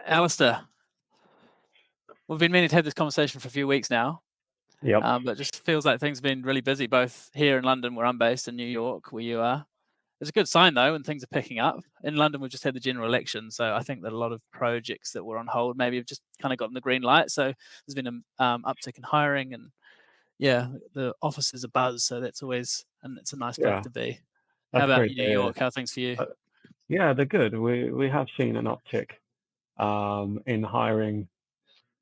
Alastair, we've been meaning to have this conversation for a few weeks now, Yep. but it just feels like things have been really busy, both here in London, where I'm based, and New York, where you are. It's a good sign, though, when things are picking up. In London, we've just had the general election, so I think that a lot of projects that were on hold maybe have just kind of gotten the green light. So there's been an uptick in hiring, and yeah, the office is a buzz, so that's always, and it's a nice place Yeah, to be. How that's about great New to hear. York? How are things for you? Yeah, they're good. We have seen an uptick in hiring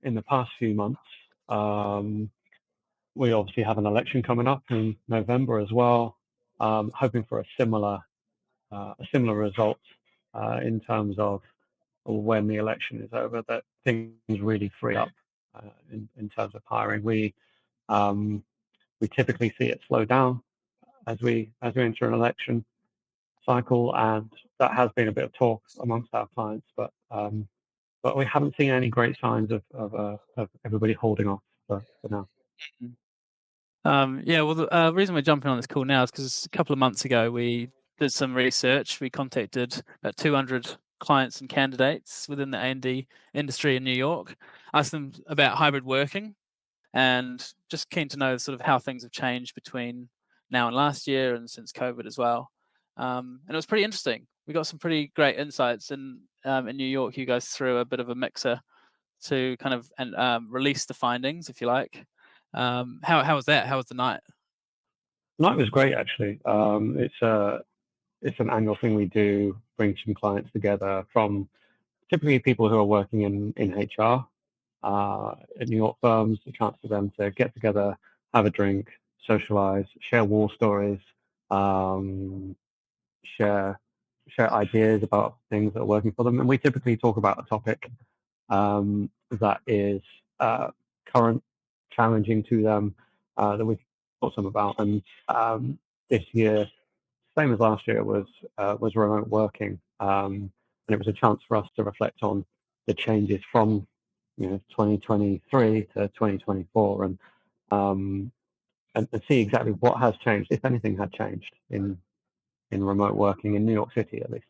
in the past few months. Um, we obviously have an election coming up in November as well. Hoping for a similar result in terms of when the election is over, that things really free up in terms of hiring. We typically see it slow down as we enter an election cycle, and that has been a bit of talk amongst our clients, but we haven't seen any great signs of everybody holding off for now. Yeah, well, the reason we're jumping on this call now is because a couple of months ago we did some research. We contacted about 200 clients and candidates within the A&D industry in New York, asked them about hybrid working, and just keen to know sort of how things have changed between now and last year and since COVID as well. And it was pretty interesting. We got some pretty great insights in New York. You guys threw a bit of a mixer to kind of and release the findings, if you like. How was that? How was the night? Night was great, actually. It's an annual thing we do, bring some clients together from typically people who are working in HR in New York firms, a chance for them to get together, have a drink, socialize, share war stories, um, share share ideas about things that are working for them. And we typically talk about a topic that is current, challenging to them, that we talk to them about. And this year, same as last year, was remote working, and it was a chance for us to reflect on the changes from 2023 to 2024, and see exactly what has changed, if anything had changed in remote working in New York City, at least.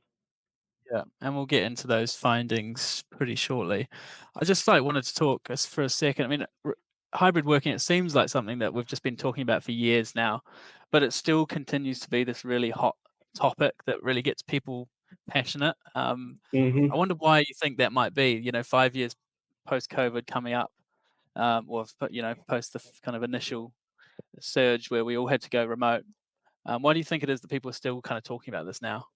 Yeah, and we'll get into those findings pretty shortly. I just like wanted to talk for a second. I mean, hybrid working, it seems like something that we've just been talking about for years now, but it still continues to be this really hot topic that really gets people passionate. Hmm. I wonder why you think that might be. 5 years post COVID coming up, or post the kind of initial surge where we all had to go remote. Why do you think it is that people are still kind of talking about this now?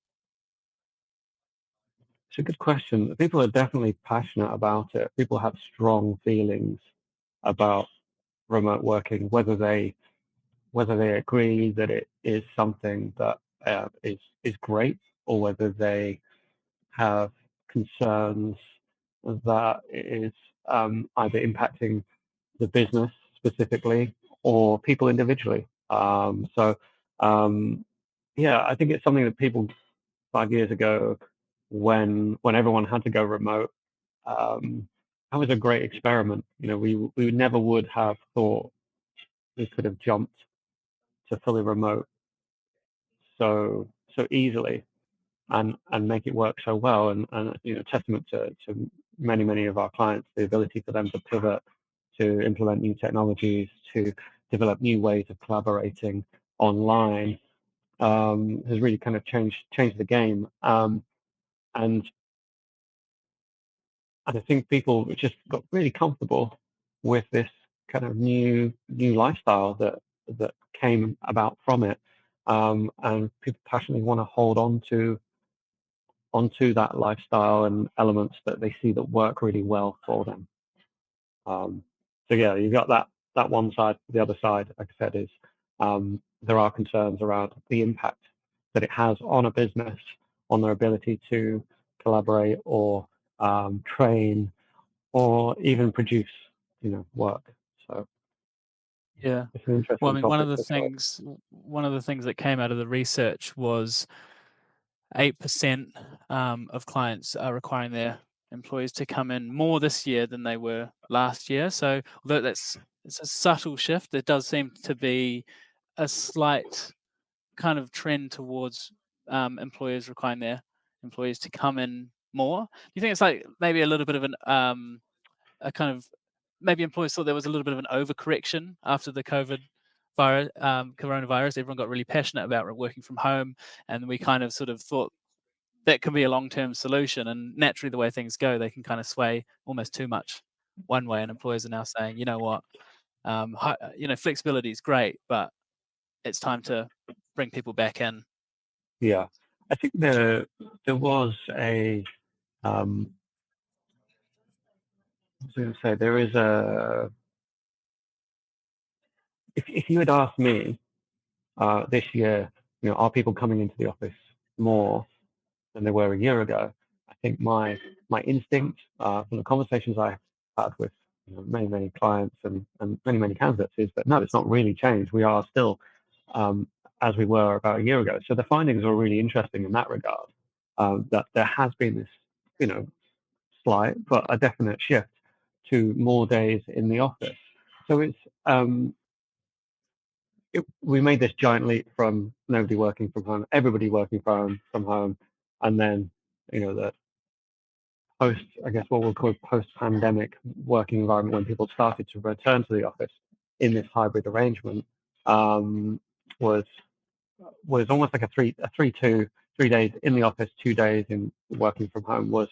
It's a good question. People are definitely passionate about it. People have strong feelings about remote working, whether they agree that it is something that is great, or whether they have concerns that it is either impacting the business specifically or people individually. So yeah, I think it's something that people 5 years ago, when everyone had to go remote, um, that was a great experiment. We never would have thought we could have jumped to fully remote so easily, and make it work so well, and testament to many of our clients, the ability for them to pivot, to implement new technologies, to develop new ways of collaborating online, has really kind of changed the game. And I think people just got really comfortable with this kind of new lifestyle that came about from it, and people passionately want to hold onto that lifestyle and elements that they see that work really well for them. Um, so yeah, you've got that one side. The other side, like I said, is there are concerns around the impact that it has on a business, on their ability to collaborate or train or even produce, work. So Yeah. it's an Well, I interesting mean, one of topic the for sure. things one of the things that came out of the research was 8% of clients are requiring their employees to come in more this year than they were last year. So although it's a subtle shift, there does seem to be a slight kind of trend towards employers requiring their employees to come in more? Do you think it's like maybe a little bit of a kind of maybe employers thought there was a little bit of an overcorrection after the coronavirus? Everyone got really passionate about working from home, and we kind of sort of thought that can be a long-term solution. And naturally, the way things go, they can kind of sway almost too much one way. And employers are now saying, you know what, flexibility is great, but it's time to bring people back in. Yeah, I think there was a what was I going to say? There is a if you had asked me this year, are people coming into the office more than they were a year ago? I think my instinct from the conversations I had with many clients and many candidates is that no, it's not really changed. We are still as we were about a year ago. So the findings are really interesting in that regard. That there has been this, slight but a definite shift to more days in the office. So we made this giant leap from nobody working from home, everybody working from home, and then the post, I guess what we'll call post-pandemic working environment when people started to return to the office in this hybrid arrangement was almost like a 3-2, 3 days in the office, 2 days in working from home was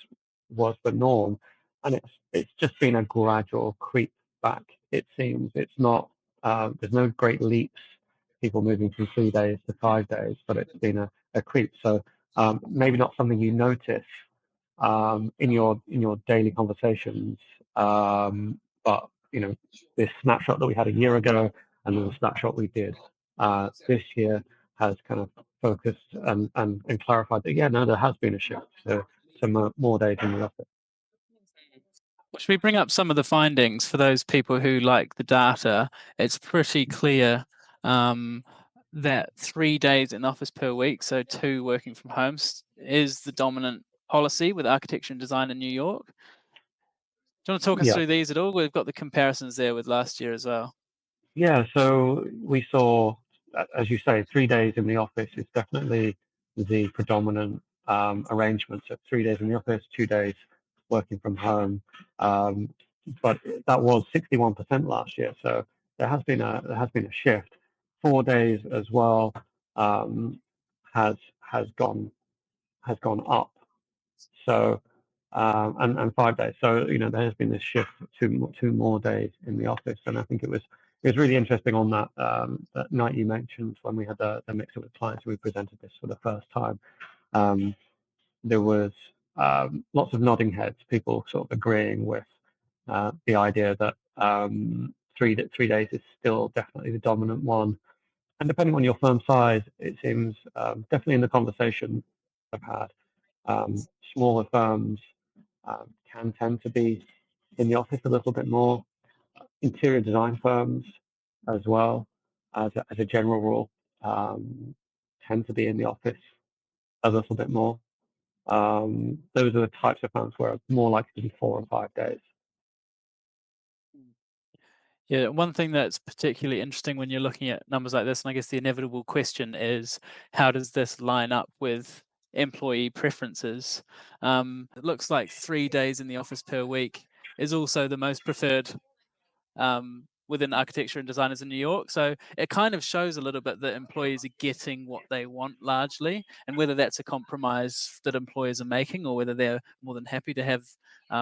the norm, and it's just been a gradual creep back. It seems it's not there's no great leaps, people moving from 3 days to 5 days, but it's been a creep. So maybe not something you notice in your daily conversations, but this snapshot that we had a year ago and then the snapshot we did this year has kind of focused and clarified that yeah, no, there has been a shift to more days in the office. Should we bring up some of the findings for those people who like the data? It's pretty clear that 3 days in office per week, so 2 working from home, is the dominant policy with architecture and design in New York. Do you want to talk us Yeah. through these at all? We've got the comparisons there with last year as well. Yeah, so we saw, as you say, 3 days in the office is definitely the predominant arrangement. So 3 days in the office, 2 days working from home. But that was 61% last year. So there has been a shift. 4 days as well has gone up. So and 5 days. So there has been this shift to more days in the office, and I think it was really interesting on that night you mentioned when we had the mix up with clients. We presented this for the first time. There was lots of nodding heads, people sort of agreeing with the idea that 3 days is still definitely the dominant one. And depending on your firm size, it seems definitely in the conversation I've had, smaller firms can tend to be in the office a little bit more. Interior design firms as well, as a general rule, tend to be in the office a little bit more. Those are the types of firms where it's more likely to be 4 or 5 days. Yeah, one thing that's particularly interesting when you're looking at numbers like this, and I guess the inevitable question is, how does this line up with employee preferences? It looks like 3 days in the office per week is also the most preferred within architecture and designers in New York. So it kind of shows a little bit that employees are getting what they want largely, and whether that's a compromise that employers are making or whether they're more than happy to have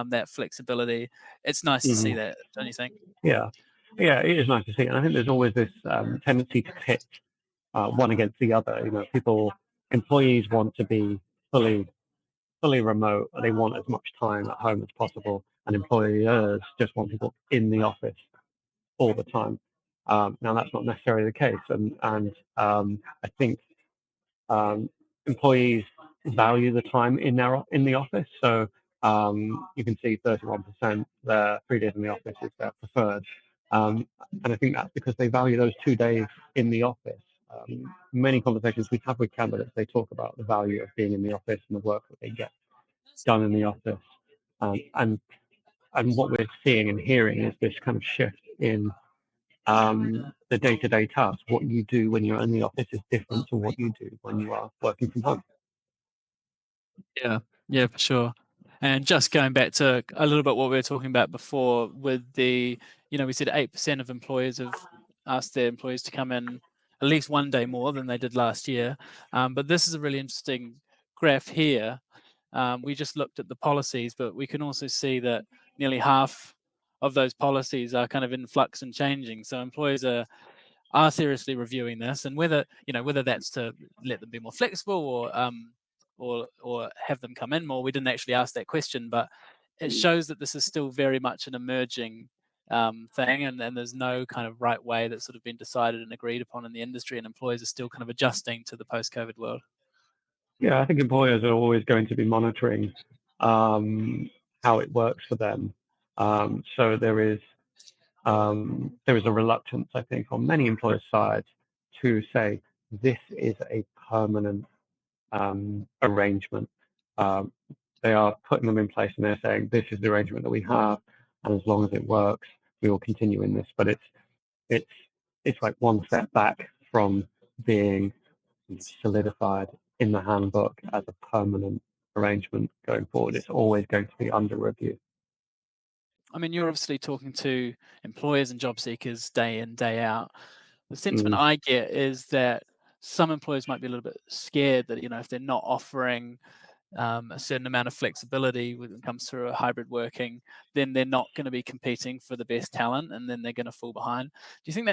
that flexibility. It's nice to see Mhm. that, don't you think? Yeah, yeah, it is nice to see, and I think there's always this tendency to pit one against the other. Employees want to be fully remote. They want as much time at home as possible, and employers just want people in the office all the time. Now that's not necessarily the case, and I think um, employees value the time in the office. So you can see 31% their 3 days in the office is their preferred, and I think that's because they value those 2 days in the office. Many conversations we have with candidates, they talk about the value of being in the office and the work that they get done in the office, and what we're seeing and hearing is this kind of shift in the day-to-day tasks. What you do when you're in the office is different to what you do when you are working from home. Yeah, yeah, for sure. And just going back to a little bit what we were talking about before with the, we said 8% of employers have asked their employees to come in at least one day more than they did last year. But this is a really interesting graph here. We just looked at the policies, but we can also see that nearly half of those policies are kind of in flux and changing. So employers are seriously reviewing this, and whether that's to let them be more flexible or have them come in more. We didn't actually ask that question, but it shows that this is still very much an emerging thing, and there's no kind of right way that's sort of been decided and agreed upon in the industry, and employers are still kind of adjusting to the post-COVID world. Yeah, I think employers are always going to be monitoring how it works for them. So there is a reluctance, I think, on many employers' sides to say this is a permanent arrangement. They are putting them in place and they're saying this is the arrangement that we have, and as long as it works, we will continue in this. But it's like one step back from being solidified in the handbook as a permanent arrangement going forward. It's always going to be under review. I mean, you're obviously talking to employers and job seekers day in, day out. The sentiment I get is that some employers might be a little bit scared that, if they're not offering a certain amount of flexibility when it comes to hybrid working, then they're not going to be competing for the best talent, and then they're going to fall behind. Do you think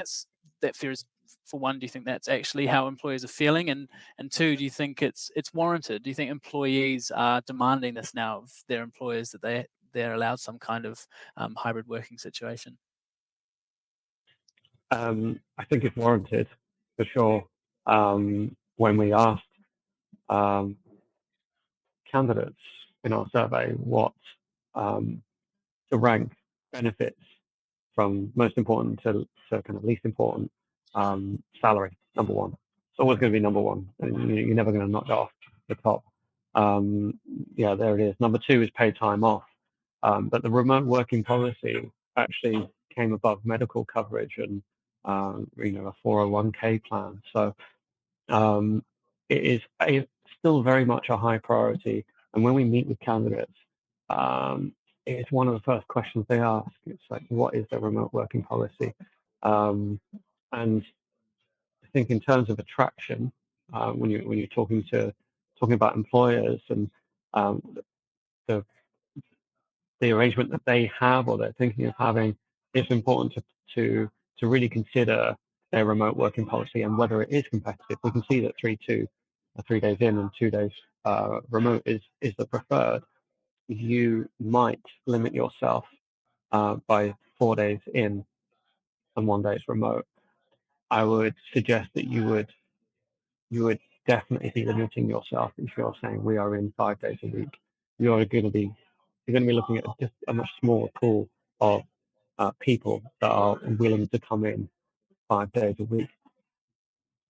that fear is, for one, do you think that's actually how employers are feeling, and two, do you think it's warranted? Do you think employees are demanding this now of their employers, that they're allowed some kind of hybrid working situation? I think it's warranted for sure. When we asked candidates in our survey what to rank benefits from most important to kind of least important, salary, number one. It's always going to be number one, and you're never going to knock it off the top. Yeah, there it is. Number two is paid time off. But the remote working policy actually came above medical coverage and a 401k plan. So it is still very much a high priority. And when we meet with candidates, it's one of the first questions they ask. It's like, what is the remote working policy? And I think in terms of attraction, when you're talking about employers and the arrangement that they have or they're thinking of having, it's important to really consider their remote working policy and whether it is competitive. We can see that 3 days in and 2 days remote is the preferred. You might limit yourself by 4 days in and 1 day is remote. I would suggest that you would definitely be limiting yourself if you're saying we are in 5 days a week. You're going to be looking at just a much smaller pool of people that are willing to come in 5 days a week,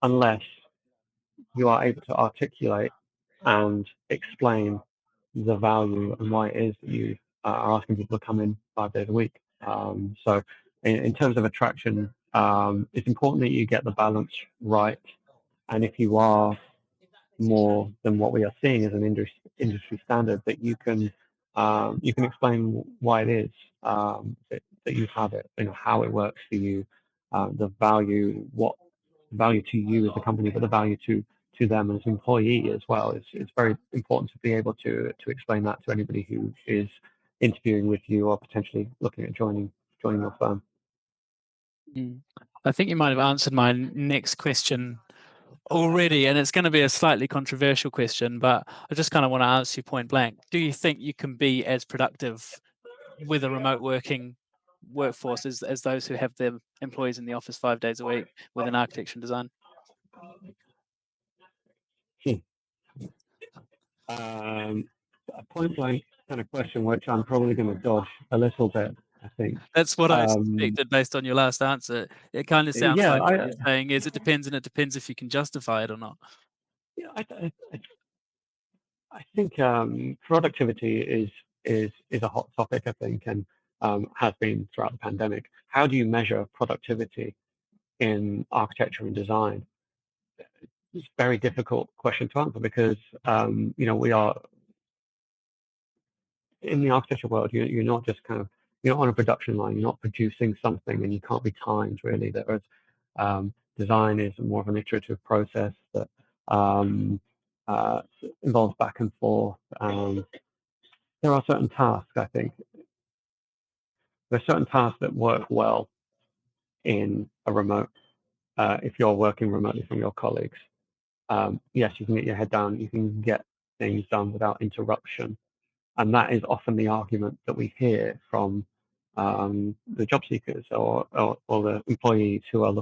unless you are able to articulate and explain the value and why it is that you are asking people to come in 5 days a week. So in terms of attraction, it's important that you get the balance right. And if you are more than what we are seeing as an industry standard, that you can explain why it is that you have it, how it works for you, the value, what value to you as a company, but the value to them as an employee as well. It's very important to be able to explain that to anybody who is interviewing with you or potentially looking at joining your firm. I think you might have answered my next question already, and it's going to be a slightly controversial question, but I just kind of want to answer you point blank. Do you think you can be as productive with a remote working workforce as those who have their employees in the office 5 days a week within architecture and design? A point blank kind of question, which I'm probably going to dodge a little bit, I think. That's what I suspected based on your last answer. It kind of sounds like what you're saying is it depends, and it depends if you can justify it or not. Yeah, I think productivity is a hot topic, I think, and has been throughout the pandemic. How do you measure productivity in architecture and design? It's a very difficult question to answer because we are in the architecture world, you're not just you're not on a production line. You're not producing something, and you can't be timed really. Design is more of an iterative process that um, uh, involves back and forth. There are certain tasks, I think, there are certain tasks that work well in a remote. If you're working remotely from your colleagues, yes, you can get your head down. You can get things done without interruption. And that is often the argument that we hear from the job seekers or the employees who are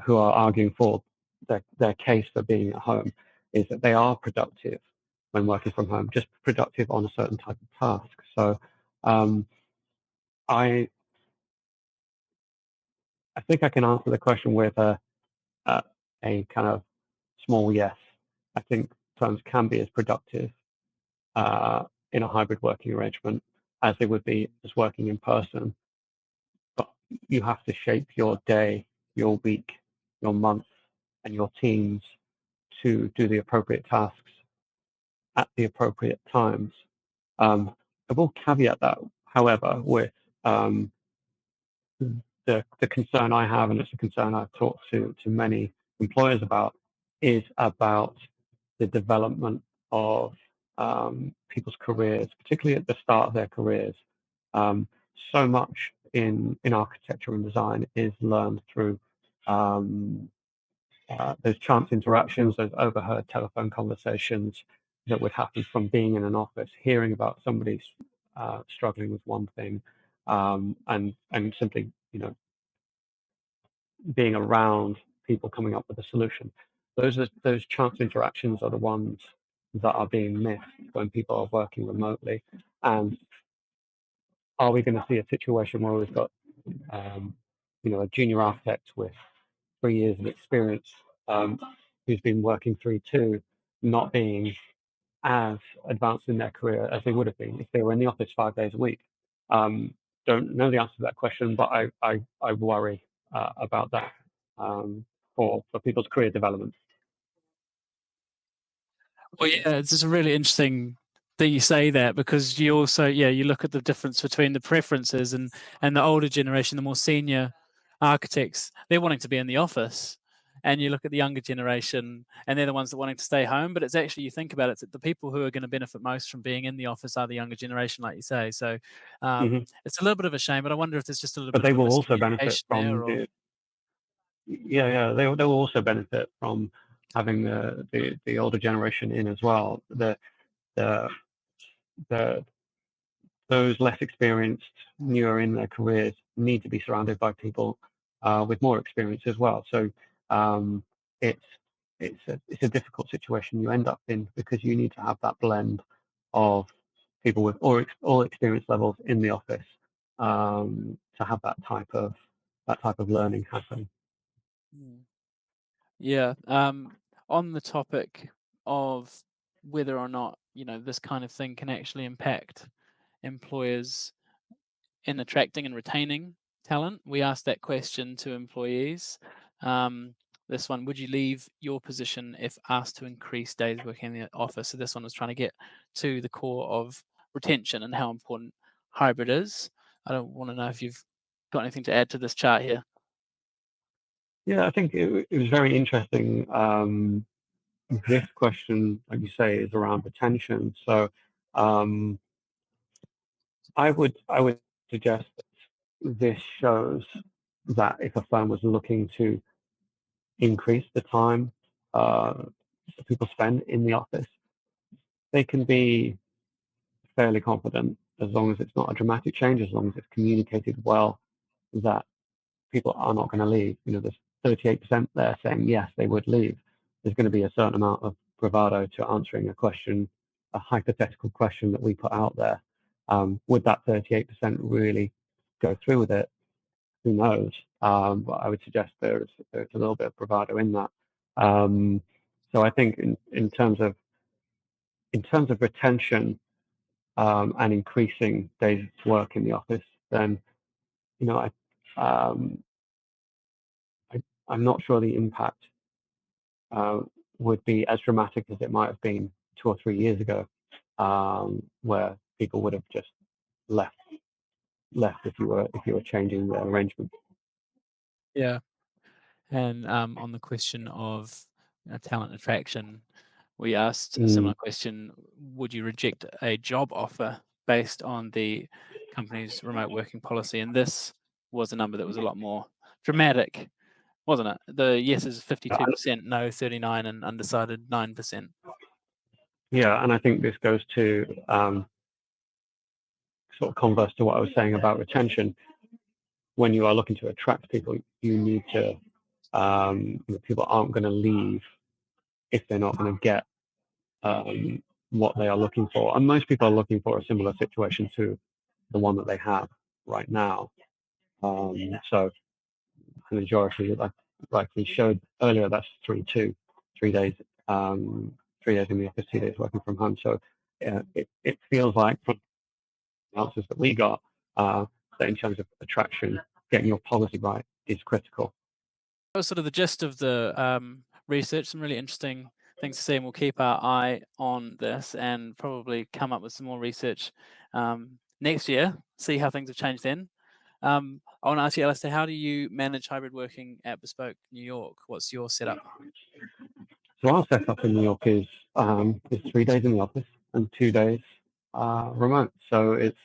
who are arguing for their case for being at home, is that they are productive when working from home, just productive on a certain type of task. So um, I I think I can answer the question with a kind of small yes. I think firms can be as productive in a hybrid working arrangement as they would be as working in person. But you have to shape your day, your week, your month, and your teams to do the appropriate tasks at the appropriate times. I will caveat that, however, with um, the concern I have, and it's a concern I've talked to many employers about, is about the development of people's careers, particularly at the start of their careers. So much in architecture and design is learned through those chance interactions, those overheard telephone conversations that would happen from being in an office, hearing about somebody struggling with one thing, and simply, being around people coming up with a solution. Those chance interactions are the ones that are being missed when people are working remotely. And are we going to see a situation where we've got a junior architect with 3 years of experience, who's been working through two, not being as advanced in their career as they would have been if they were in the office 5 days a week? Don't know the answer to that question, but I worry about that for people's career development. Well, yeah, it's just really interesting that you say that, because you also, you look at the difference between the preferences and the older generation, the more senior architects, they're wanting to be in the office, and you look at the younger generation, and they're the ones that are wanting to stay home. But it's actually, you think about it, the people who are going to benefit most from being in the office are the younger generation, like you say. So Hmm. it's a little bit of a shame, but I wonder if there's just a little But bit they of a will also benefit miscommunication there, from or they will also benefit from having the older generation in as well. The the those less experienced, newer in their careers, need to be surrounded by people with more experience as well. So um, it's it's a difficult situation you end up in, because you need to have that blend of people with all experience levels in the office to have that type of learning happen. Mm. Yeah. On the topic of whether or not, this kind of thing can actually impact employers in attracting and retaining talent, we asked that question to employees. This one, would you leave your position if asked to increase days working in the office? So this one was trying to get to the core of retention and how important hybrid is. I don't want to know if you've got anything to add to this chart here. Yeah, I think it was very interesting. This question, like you say, is around retention. So um, I would suggest that this shows that if a firm was looking to increase the time that people spend in the office, they can be fairly confident, as long as it's not a dramatic change, as long as it's communicated well, that people are not going to leave. There's 38% there saying yes, they would leave. There's going to be a certain amount of bravado to answering a question, a hypothetical question that we put out there. Would that 38% really go through with it? Who knows? But I would suggest there's a little bit of bravado in that. So I think in terms of retention and increasing days work in the office, then you know I I'm not sure the impact uh, would be as dramatic as it might have been 2 or 3 years ago, where people would have just left if you were changing the arrangement. Yeah. And on the question of talent attraction, we asked a similar question: would you reject a job offer based on the company's remote working policy? And this was a number that was a lot more dramatic, wasn't it? The yes is 52%, no 39%, and undecided 9%. Yeah, and I think this goes to sort of converse to what I was saying about retention. When you are looking to attract people, you need to people aren't going to leave if they're not going to get what they are looking for. And most people are looking for a similar situation to the one that they have right now. So the majority, like we showed earlier, that's 3-2, 3 days, 3 days in the office, 2 days working from home. So it feels like from the answers that we got, that in terms of attraction, getting your policy right is critical. That was sort of the gist of the research. Some really interesting things to see, and we'll keep our eye on this and probably come up with some more research next year, see how things have changed then. I want to ask you, Alastair, how do you manage hybrid working at Bespoke New York? What's your setup? So our setup in New York is 3 days in the office and 2 days remote. So it's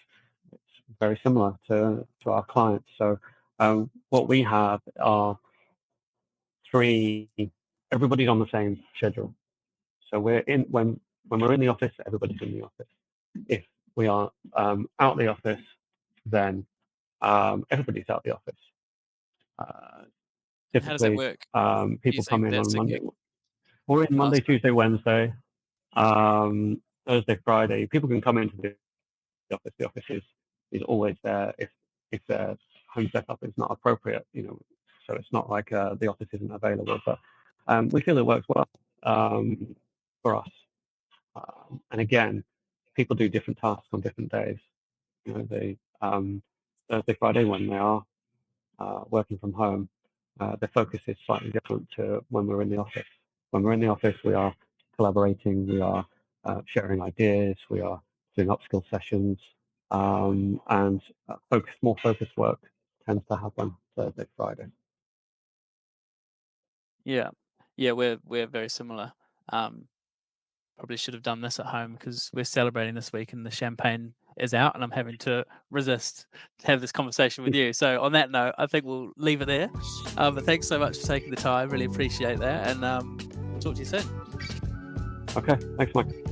very similar to our clients. So what we have are everybody's on the same schedule. So when we're in the office, everybody's in the office. If we are out the office, then everybody's out the office. And how does that Typically, work people come using in that on Monday. segment? We're in Monday, Awesome. Tuesday, Wednesday, Thursday, Friday. People can come into the office. The office is always there if their home setup is not appropriate, so it's not like the office isn't available. But we feel it works well for us. And again, people do different tasks on different days. Thursday, Friday, when they are working from home, the focus is slightly different to when we're in the office. When we're in the office, we are collaborating, we are sharing ideas, we are doing upskill sessions, and more focused work tends to happen Thursday, Friday. Yeah, we're very similar. Probably should have done this at home because we're celebrating this week and the champagne is out, and I'm having to resist to have this conversation with you. So on that note, I think we'll leave it there. But thanks so much for taking the time. Really appreciate that, and we'll talk to you soon. Okay, thanks, Mike.